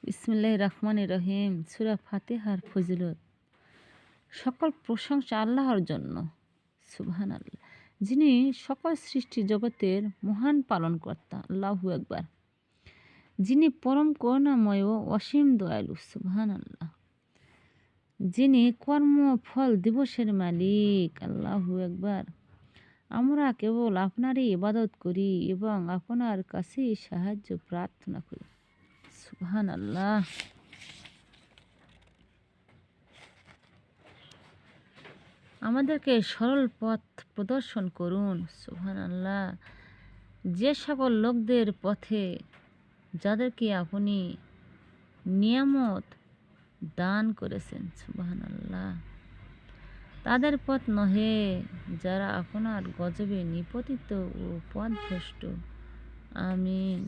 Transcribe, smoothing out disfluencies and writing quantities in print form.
বিসমিল্লাহির রহমানির রহিম। সূরা ফাতিহার ফজিলত। সকল প্রশংসা আল্লাহর জন্য, সুবহানাল্লাহ, যিনি সকল সৃষ্টি জগতের মহান পালনকর্তা। আল্লাহু আকবার। যিনি পরম করুণাময় ও অসীম দয়ালু, সুবহানাল্লাহ। যিনি কর্ম ফল দিবসের মালিক, আল্লাহু আকবার। আমরা কেবল আপনারই ইবাদত করি এবং আপনার কাছেই সাহায্য প্রার্থনা করি, সুবহানাল্লাহ। আমাদেরকে সরল পথ প্রদর্শন করুন, সুবহানাল্লাহ। যে সকল লোকদের পথে যাদেরকে আপনি নিয়ামত দান করেছেন, সুবহানাল্লাহ, তাদের পথ নহে যারা আপনার গজবে নিপতিত ও পথভ্রষ্ট। আমিন।